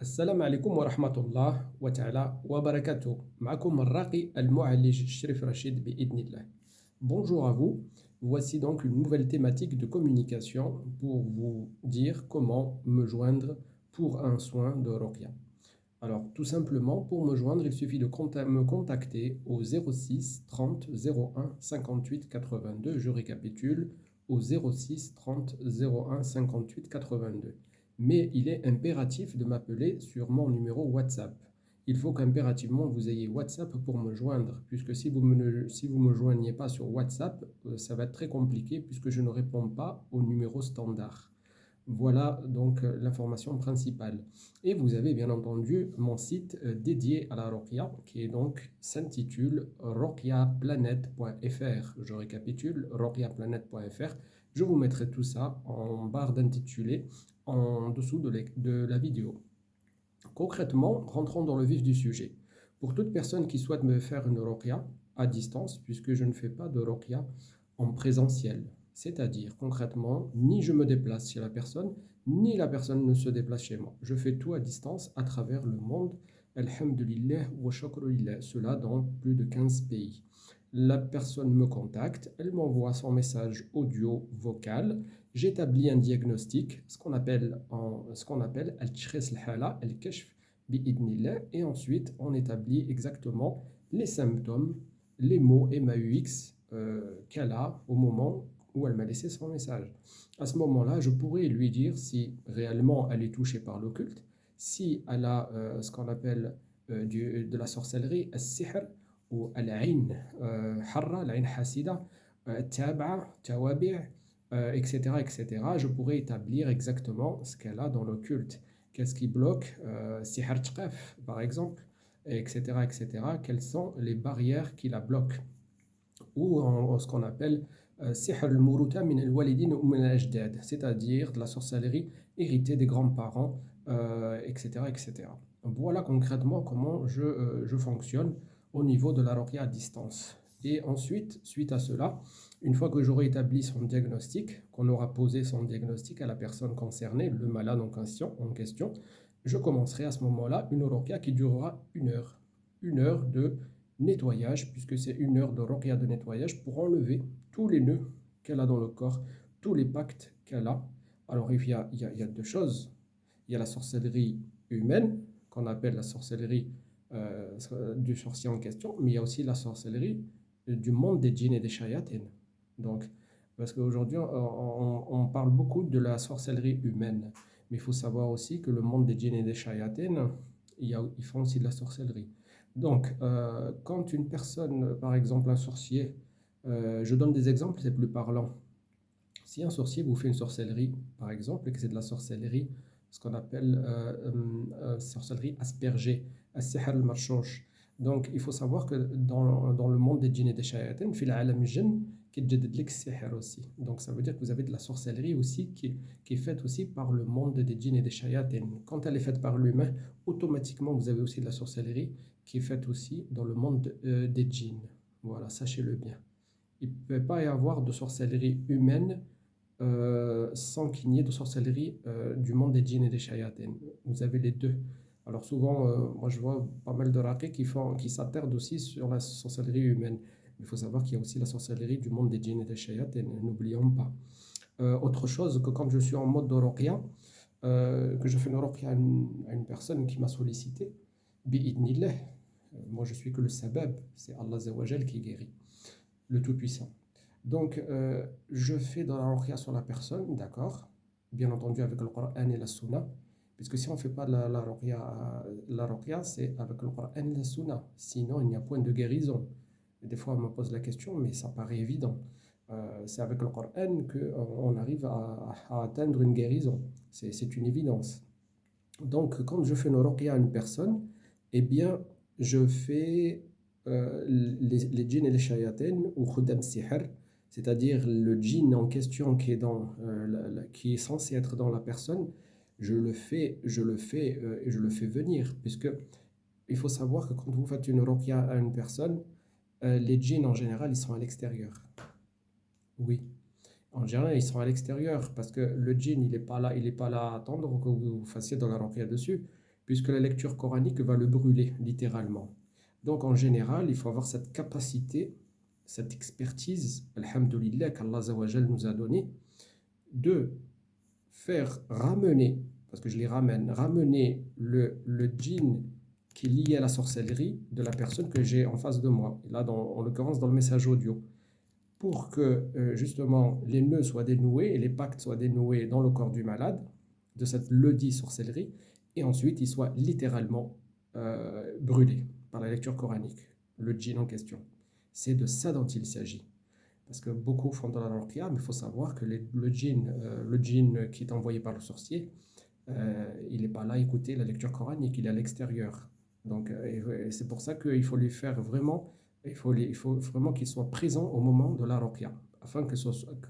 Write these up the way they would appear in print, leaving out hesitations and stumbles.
السلام عليكم ورحمة الله وتعالى وبركاته. معكم الراقي المعالج الشريف رشيد بإذن الله. Bonjour à vous. Voici donc une nouvelle thématique de communication pour vous dire comment me joindre pour un soin de Rokia. Alors, tout simplement, pour me joindre, il suffit de me contacter au 06 30 01 58 82. Je récapitule, au 06 30 01 58 82. Mais il est impératif de m'appeler sur mon numéro WhatsApp. Il faut qu'impérativement vous ayez WhatsApp pour me joindre, puisque si vous me joignez pas sur WhatsApp, ça va être très compliqué puisque je ne réponds pas au numéro standard. Voilà donc l'information principale. Et vous avez bien entendu mon site dédié à la Roqya qui est donc s'intitule roqyaplanet.fr. Je récapitule, roqyaplanet.fr. Je vous mettrai tout ça en barre d'intitulé en dessous de la vidéo. Concrètement, rentrons dans le vif du sujet. Pour toute personne qui souhaite me faire une Roqya à distance, puisque je ne fais pas de Roqya en présentiel, c'est-à-dire concrètement, ni je me déplace chez la personne, ni la personne ne se déplace chez moi. Je fais tout à distance à travers le monde. Alhamdulillah wa shukrulillah. Cela dans plus de 15 pays. La personne me contacte, elle m'envoie son message audio vocal, j'établis un diagnostic, ce qu'on appelle al-tshkhis al-hala, al-kashf bi-idnillah, et ensuite on établit exactement les symptômes, les mots MAUX qu'elle a au moment où elle m'a laissé son message. À ce moment-là, je pourrais lui dire si réellement elle est touchée par l'occulte, si elle a ce qu'on appelle de la sorcellerie, al-sihr, ou al-ayn harra, al-ayn hasida, taba'a, tawabi', etc., etc. Je pourrais établir exactement ce qu'elle a dans l'occulte. Qu'est-ce qui bloque, sihr tqaf, par exemple, etc., etc. Quelles sont les barrières qui la bloquent? Ou en ce qu'on appelle sihr al-muruta min al-walidin ou min al-ajdad, c'est-à-dire de la sorcellerie héritée des grands-parents, etc., etc. Voilà concrètement comment je fonctionne au niveau de la ruqya à distance. Et ensuite, suite à cela, une fois que j'aurai établi son diagnostic, qu'on aura posé son diagnostic à la personne concernée, le malade en question, je commencerai à ce moment-là une ruqya qui durera une heure. Une heure de nettoyage, puisque c'est une heure de ruqya de nettoyage pour enlever tous les nœuds qu'elle a dans le corps, tous les pactes qu'elle a. Alors il y a deux choses. Il y a la sorcellerie humaine, qu'on appelle la sorcellerie du sorcier en question, mais il y a aussi la sorcellerie du monde des djinns et des shayatin. Donc, parce qu'aujourd'hui, on parle beaucoup de la sorcellerie humaine, mais il faut savoir aussi que le monde des djinns et des shayatin, ils font aussi de la sorcellerie. Donc, quand une personne, par exemple un sorcier, je donne des exemples, c'est plus parlant. Si un sorcier vous fait une sorcellerie, par exemple, et que c'est de la sorcellerie, ce qu'on appelle sorcellerie aspergée, as-sihr al-marchouch. Donc, il faut savoir que dans le monde des djinns et des shayatin, fil alam jinn, kitjadid lik sihr aussi. Donc, ça veut dire que vous avez de la sorcellerie aussi qui est faite aussi par le monde des djinns et des shayatin. Quand elle est faite par l'humain, automatiquement, vous avez aussi de la sorcellerie qui est faite aussi dans le monde des djinns. Voilà, sachez-le bien. Il ne peut pas y avoir de sorcellerie humaine sans qu'il n'y ait de sorcellerie du monde des djinns et des shayatin. Vous avez les deux. Alors souvent, moi je vois pas mal de raqis qui s'attardent aussi sur la sorcellerie humaine. Il faut savoir qu'il y a aussi la sorcellerie du monde des djinns et des shayatin, n'oublions pas. Autre chose que quand je suis en mode de ruqya, que je fais une ruqya à une personne qui m'a sollicité, bi'idnillah, moi je suis que le sabab, c'est Allah Azza wa Jal qui guérit, le Tout-Puissant. Donc, je fais dans la ruqya sur la personne, d'accord, bien entendu avec le Coran et la Sunna, puisque si on ne fait pas la ruqya, c'est avec le Coran et la Sunna, sinon il n'y a point de guérison. Et des fois, on me pose la question, mais ça paraît évident. C'est avec le Coran qu'on arrive à atteindre une guérison, c'est une évidence. Donc, quand je fais une ruqya à une personne, eh bien, je fais les djinns et les shayatin ou khudam sihr, c'est-à-dire le djinn en question qui est censé être dans la personne, et je le fais venir, puisque il faut savoir que quand vous faites une ruqya à une personne, les djinns en général, ils sont à l'extérieur. Oui. En général, ils sont à l'extérieur parce que le djinn, il est pas là à attendre que vous fassiez dans la ruqya dessus. puisque la lecture coranique va le brûler, littéralement. Donc, en général, il faut avoir cette capacité, cette expertise, alhamdoulilah, qu'Allah Azza wa Jal nous a donné, de faire ramener, parce que je les ramène, ramener le djinn qui est lié à la sorcellerie de la personne que j'ai en face de moi, là en l'occurrence dans le message audio, pour que justement les nœuds soient dénoués et les pactes soient dénoués dans le corps du malade, de cette ledit sorcellerie, et ensuite il soit littéralement brûlé par la lecture coranique, le djinn en question. C'est de ça dont il s'agit. Parce que beaucoup font de la ruqya, mais il faut savoir que le djinn qui est envoyé par le sorcier, il n'est pas là à écouter la lecture coranique, il est à l'extérieur. Donc, et c'est pour ça qu'il faut lui faire vraiment, il faut vraiment qu'il soit présent au moment de la ruqya, afin que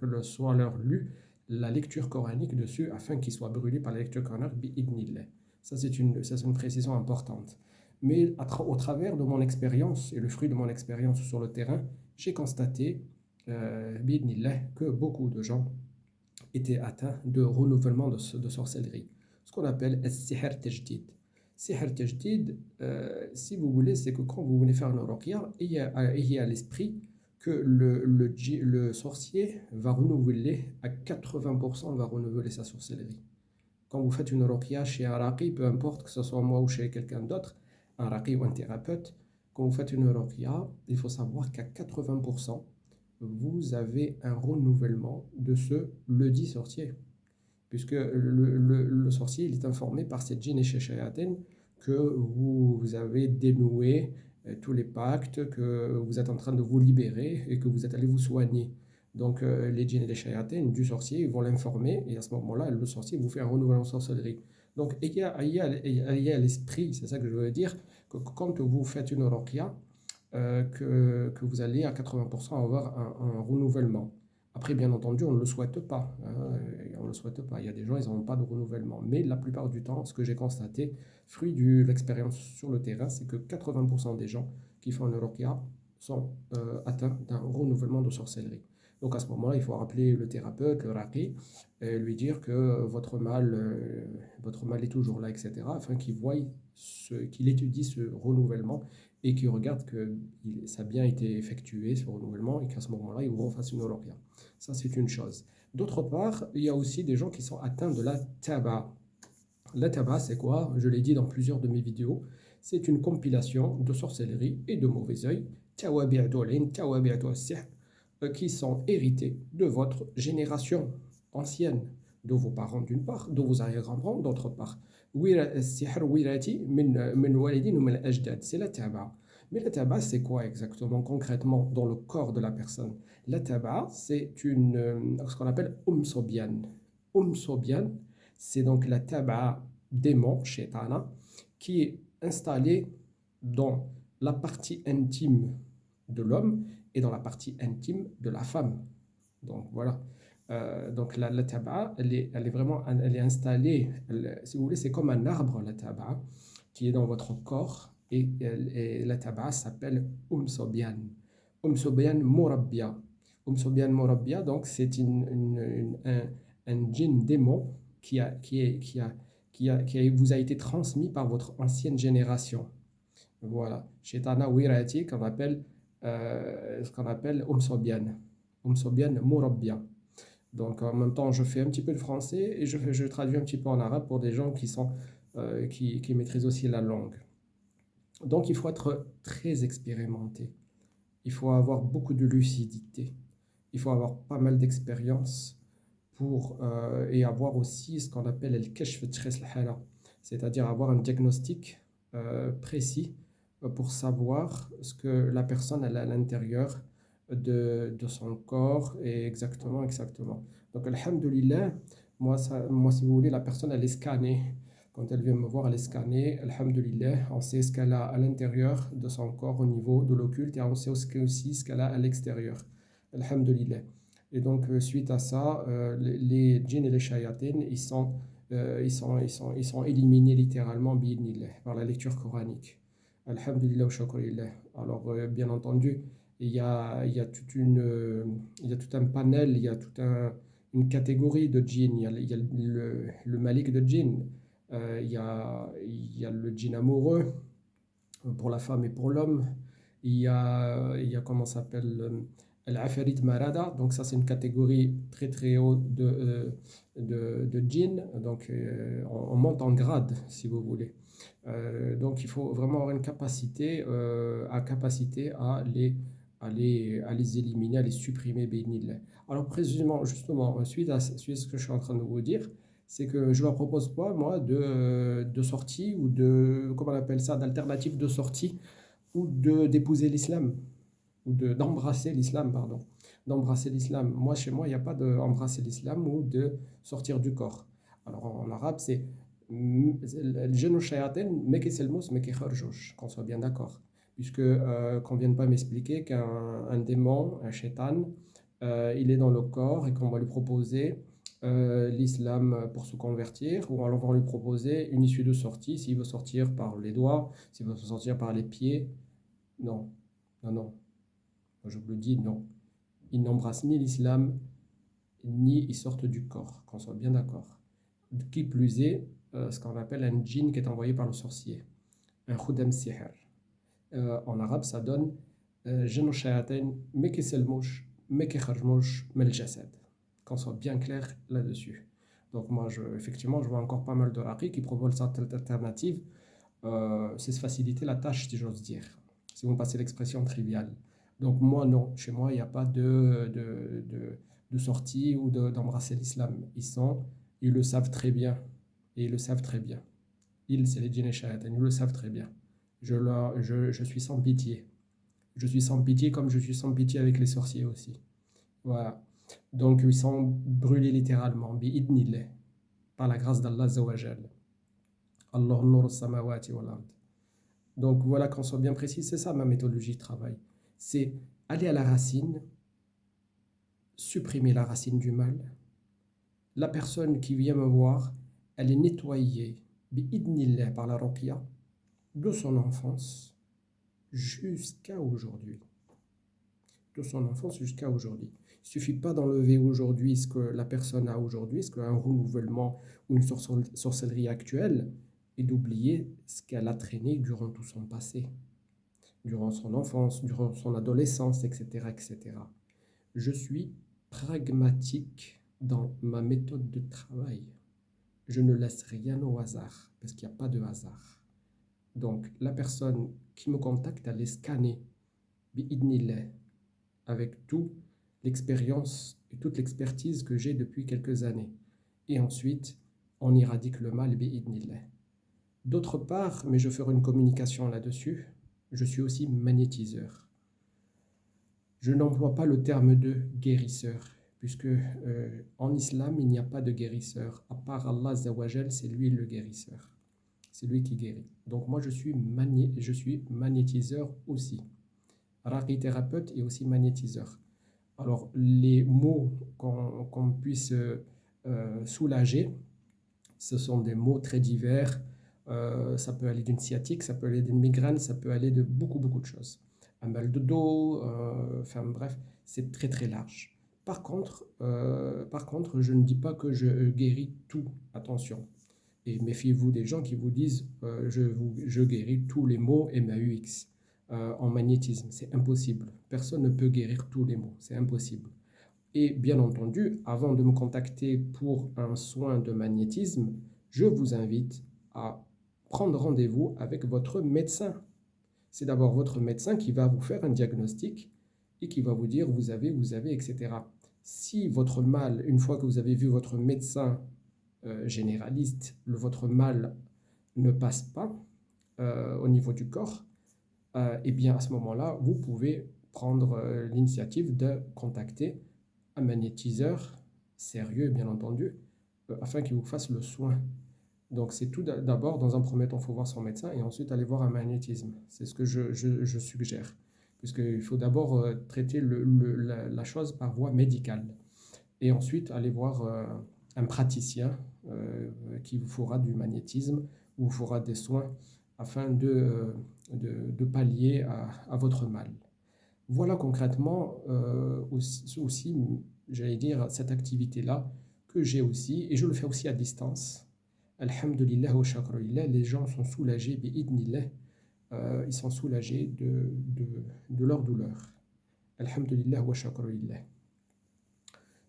le soit leur lu la lecture coranique dessus, afin qu'il soit brûlé par la lecture coranique bi'idnillah. Ça, c'est une précision importante. Mais au travers de mon expérience et le fruit de mon expérience sur le terrain, j'ai constaté bi'idnillah, que beaucoup de gens étaient atteints de renouvellement de sorcellerie, ce qu'on appelle sihr tajdid. Sihr tajdid, si vous voulez, c'est que quand vous voulez faire une ruqya, ayez à l'esprit que le sorcier va renouveler à 80%, va renouveler sa sorcellerie. Quand vous faites une ruqya chez un raqi, peu importe que ce soit moi ou chez quelqu'un d'autre, un raqi ou un thérapeute, quand vous faites une ruqya, il faut savoir qu'à 80%, vous avez un renouvellement de ce ledit sorcier. Puisque le sorcier, il est informé par ces djinns et shayatin que vous avez dénoué tous les pactes, que vous êtes en train de vous libérer et que vous êtes allé vous soigner. Donc les djinns et les shayatin du sorcier, ils vont l'informer, et à ce moment-là, le sorcier vous fait un renouvellement de sorcellerie. Donc ayez à l'esprit, c'est ça que je veux dire, que quand vous faites une ruqya, que vous allez à 80% avoir un renouvellement. Après, bien entendu, on ne le souhaite pas, hein, on ne le souhaite pas. Il y a des gens, ils n'ont pas de renouvellement. Mais la plupart du temps, ce que j'ai constaté, fruit de l'expérience sur le terrain, c'est que 80% des gens qui font une ruqya sont atteints d'un renouvellement de sorcellerie. Donc à ce moment-là, il faut rappeler le thérapeute, le raqi, et lui dire que votre mal est toujours là, etc., afin qu'il voie, qu'il étudie ce renouvellement et qu'il regarde que ça a bien été effectué, ce renouvellement, et qu'à ce moment-là, il vous refasse une ruqya. Ça, c'est une chose. D'autre part, il y a aussi des gens qui sont atteints de la taba. La taba, c'est quoi? Je l'ai dit dans plusieurs de mes vidéos. C'est une compilation de sorcellerie et de mauvais œil, qui sont hérités de votre génération ancienne, de vos parents d'une part, de vos arrière-grands-parents d'autre part. C'est la taba. Mais la taba, c'est quoi exactement, concrètement, dans le corps de la personne? La taba, c'est ce qu'on appelle sobian. Sobian, c'est donc la taba démon, shaitana, qui est installée dans la partie intime de l'homme et dans la partie intime de la femme. Donc voilà. Donc la taba, elle est vraiment elle est installée, si vous voulez, c'est comme un arbre, la taba, qui est dans votre corps. Et la taba s'appelle Sobian. Sobian Morabbia. Sobian Morabbia, donc c'est un djinn démon qui vous a été transmis par votre ancienne génération. Voilà. Shaitana Wirati, ce qu'on appelle Sobian. Sobian Morabbia. Donc en même temps, je fais un petit peu de français et je traduis un petit peu en arabe pour des gens qui maîtrisent aussi la langue. Donc il faut être très expérimenté. Il faut avoir beaucoup de lucidité. Il faut avoir pas mal d'expérience et avoir aussi ce qu'on appelle le kashf al-hala, c'est-à-dire avoir un diagnostic précis pour savoir ce que la personne a à l'intérieur de son corps et exactement. Donc, alhamdoulilah, moi, si vous voulez, la personne, elle est scannée. Quand elle vient me voir, elle est scannée. Alhamdoulilah, on sait ce qu'elle a à l'intérieur de son corps au niveau de l'occulte et on sait aussi ce qu'elle a à l'extérieur. Alhamdoulilah. Et donc, suite à ça, les djinns et les shayatines, ils sont éliminés littéralement par la lecture coranique. Alhamdulillah wa shukrillah. Alors, bien entendu, il y a il y a tout un panel, il y a une catégorie de djinns. Il y a le malik de djinn, il y a le djinn amoureux pour la femme et pour l'homme. Il y a comment ça s'appelle l'Afarit Marada, donc ça c'est une catégorie très très haute de djinn, donc on monte en grade si vous voulez. Donc il faut vraiment avoir une capacité à les éliminer, à les supprimer, bénillah. Alors précisément, justement, suite à ce que je suis en train de vous dire, c'est que je leur propose pas, moi, de sortie ou comment on appelle ça, d'alternative de sortie ou d'épouser l'islam ou d'embrasser l'islam, pardon. D'embrasser l'islam. Moi, chez moi, il n'y a pas d'embrasser l'islam ou de sortir du corps. Alors en arabe, c'est الجن والشياطين ما كيسلموش ما كيخرجوش, qu'on soit bien d'accord. Puisque qu'on ne vienne pas m'expliquer qu'un démon, un shaitan, il est dans le corps et qu'on va lui proposer l'islam pour se convertir, ou alors on va lui proposer une issue de sortie, s'il veut sortir par les doigts, s'il veut sortir par les pieds. Non, non, non. Moi, je vous le dis, non. Ils n'embrassent ni l'islam, ni ils sortent du corps, qu'on soit bien d'accord. Qui plus est, ce qu'on appelle un djinn qui est envoyé par le sorcier, un khudam sihr. En arabe, ça donne jinn shayatin mais qui selmouch, mais qui kharjmouch, mais le jasad. Qu'on soit bien clair là-dessus. Donc moi, effectivement, je vois encore pas mal de haris qui proposent cette alternative. C'est se faciliter la tâche, si j'ose dire. Si vous me passez l'expression triviale. Donc moi, non. Chez moi, il n'y a pas de sortie ou d'embrasser l'islam. Ils le savent très bien. Et ils le savent très bien. C'est les djinns et shayatans, ils le savent très bien. Je suis sans pitié. Je suis sans pitié comme je suis sans pitié avec les sorciers aussi. Voilà. Donc ils sont brûlés littéralement. Bi'idnillah. Par la grâce d'Allah Zawajal. Allah nur samawati wal ard. Donc voilà, qu'on soit bien précis, c'est ça ma méthodologie de travail. C'est aller à la racine, supprimer la racine du mal. La personne qui vient me voir, elle est nettoyée bi'idnillah par la ruqya de son enfance jusqu'à aujourd'hui. De son enfance jusqu'à aujourd'hui. Il ne suffit pas d'enlever aujourd'hui ce que la personne a aujourd'hui, ce qu'un renouvellement ou une sorcellerie actuelle, et d'oublier ce qu'elle a traîné durant tout son passé, durant son enfance, durant son adolescence, etc., etc. Je suis pragmatique dans ma méthode de travail. Je ne laisse rien au hasard, parce qu'il n'y a pas de hasard. Donc, la personne qui me contacte, elle est scannée, bi'idnillah, avec toute l'expérience et toute l'expertise que j'ai depuis quelques années. Et ensuite, on éradique le mal, bi'idnillah. D'autre part, mais je ferai une communication là-dessus, je suis aussi magnétiseur. Je n'emploie pas le terme de guérisseur, puisque en islam, il n'y a pas de guérisseur. À part Allah Azawajal, c'est lui le guérisseur. C'est lui qui guérit. Donc moi, je suis magnétiseur aussi. Raqi thérapeute et aussi magnétiseur. Alors, les mots qu'on puisse soulager, ce sont des mots très divers. Ça peut aller d'une sciatique, ça peut aller d'une migraine, ça peut aller de beaucoup, beaucoup de choses. Un mal de dos, enfin bref, c'est très, très large. Par contre, je ne dis pas que je guéris tout, attention. Et méfiez-vous des gens qui vous disent je guéris tous les maux MAUX en magnétisme. C'est impossible. Personne ne peut guérir tous les maux. C'est impossible. Et bien entendu, avant de me contacter pour un soin de magnétisme, je vous invite à prendre rendez-vous avec votre médecin. C'est d'abord votre médecin qui va vous faire un diagnostic et qui va vous dire vous avez, etc. Si votre mal, une fois que vous avez vu votre médecin généraliste, votre mal ne passe pas au niveau du corps, et bien à ce moment-là, vous pouvez prendre l'initiative de contacter un magnétiseur sérieux, bien entendu, afin qu'il vous fasse le soin. Donc c'est tout d'abord, dans un premier temps, il faut voir son médecin et ensuite aller voir un magnétisme. C'est ce que je suggère, puisqu'il faut d'abord traiter la chose par voie médicale et ensuite aller voir un praticien qui vous fera du magnétisme ou vous fera des soins afin de pallier à votre mal. Voilà concrètement aussi, j'allais dire, cette activité-là que j'ai aussi, et je le fais aussi à distance, Alhamdulillah wa shukrillah, les gens sont soulagés, bi'idnillah, ils sont soulagés de leur douleur. Alhamdulillah wa shukrillah.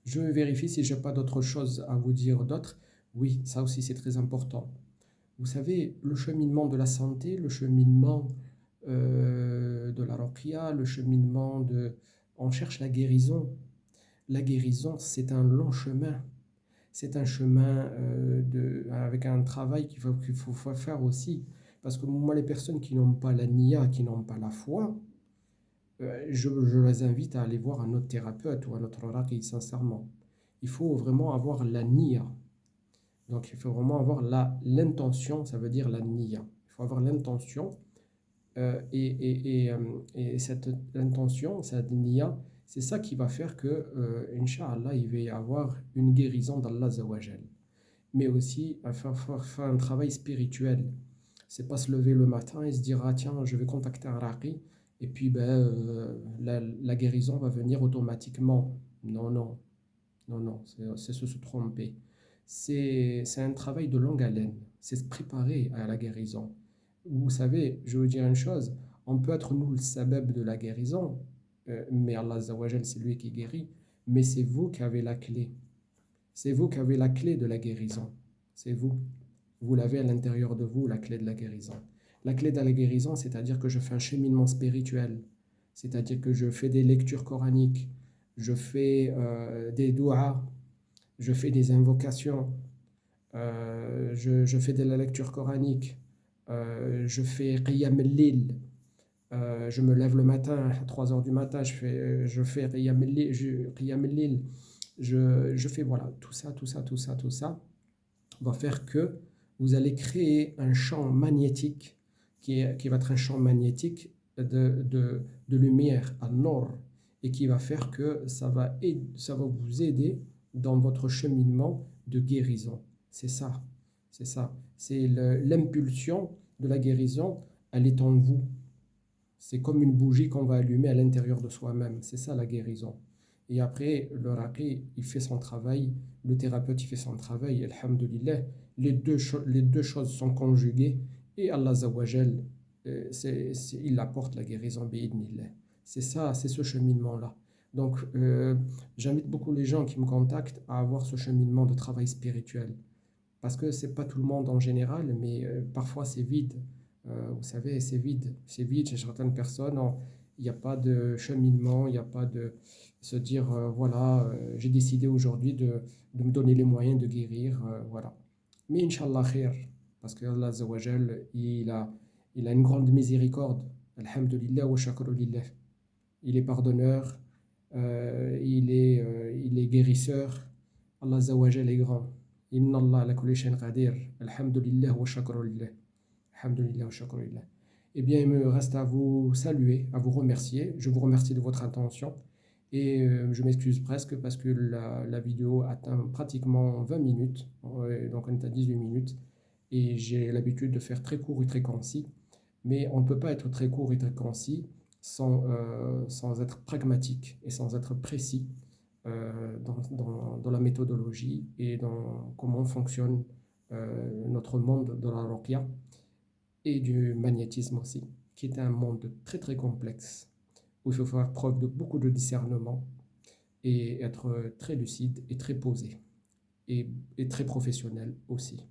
Je vérifie si j'ai pas d'autre chose à vous dire d'autre. Oui, ça aussi c'est très important. Vous savez, le cheminement de la santé, le cheminement de la ruqya, le cheminement de... On cherche la guérison. La guérison, c'est un long chemin. C'est un chemin avec un travail qu'il faut faire aussi. Parce que moi, les personnes qui n'ont pas la niya, qui n'ont pas la foi, je les invite à aller voir un autre thérapeute ou un autre raqi, sincèrement. Il faut vraiment avoir la niya. Donc, il faut vraiment avoir l'intention, ça veut dire la niya. Il faut avoir l'intention et cette intention, cette niya, c'est ça qui va faire que, Inch'Allah, il va y avoir une guérison d'Allah Zawajal. Mais aussi, faire un travail spirituel. C'est pas se lever le matin et se dire, ah tiens, je vais contacter un raqi, et puis la guérison va venir automatiquement. Non, non, non, non, c'est se tromper. C'est un travail de longue haleine. C'est se préparer à la guérison. Vous savez, je vais vous dire une chose, on peut être nous le sabab de la guérison, mais Allah Azawajal, c'est lui qui guérit, mais c'est vous qui avez la clé. C'est vous qui avez la clé de la guérison. C'est vous. Vous l'avez à l'intérieur de vous, la clé de la guérison. La clé de la guérison, c'est-à-dire que je fais un cheminement spirituel, c'est-à-dire que je fais des lectures coraniques, je fais des douas, je fais des invocations, je fais de la lecture coranique, je fais Qiyam al-Lil, je me lève le matin à 3 heures du matin, je fais Qiyam al-Lil, je fais voilà, tout ça, tout ça, tout ça, tout ça, va faire que vous allez créer un champ magnétique qui va être un champ magnétique de lumière à nord et qui va faire que ça va vous aider dans votre cheminement de guérison. C'est ça, c'est ça. C'est l'impulsion de la guérison, elle est en vous. C'est comme une bougie qu'on va allumer à l'intérieur de soi-même. C'est ça la guérison. Et après, le raqi, il fait son travail, le thérapeute, il fait son travail, alhamdulillah. Les deux choses sont conjuguées et Allah Zawajal, il apporte la guérison, bi'idnillah. C'est ça, c'est ce cheminement-là. Donc, j'invite beaucoup les gens qui me contactent à avoir ce cheminement de travail spirituel. Parce que c'est pas tout le monde en général, mais parfois c'est vide. Vous savez, c'est vide. C'est vide chez certaines personnes. Il n'y a pas de cheminement, il n'y a pas de se dire, voilà, j'ai décidé aujourd'hui de me donner les moyens de guérir, voilà. Mais Inch'Allah khair, parce que Allah Azawajal, il a une grande miséricorde. Alhamdulillah wa shakrulillah. Il est pardonneur, il est guérisseur. Allah Azawajal est grand. Inna Allah ala kulli shay'in qadir. Alhamdulillah wa shakrulillah. Alhamdulillah wa shakrulillah. Eh bien, il me reste à vous saluer, à vous remercier. Je vous remercie de votre attention. Et je m'excuse presque parce que la vidéo atteint pratiquement 20 minutes. Donc, on est à 18 minutes. Et j'ai l'habitude de faire très court et très concis. Mais on ne peut pas être très court et très concis sans être pragmatique et sans être précis dans la méthodologie et dans comment fonctionne notre monde de la ruqya et du magnétisme aussi, qui est un monde très très complexe, où il faut faire preuve de beaucoup de discernement et être très lucide et très posé, et très professionnel aussi,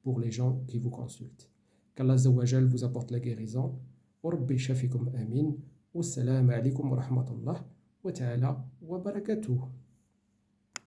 pour les gens qui vous consultent. Qu'Allah Azawajal vous apporte la guérison. Rabbi shafikum amin. Wassalamu alaikum wa rahmatullah wa ta'ala wa barakatuh.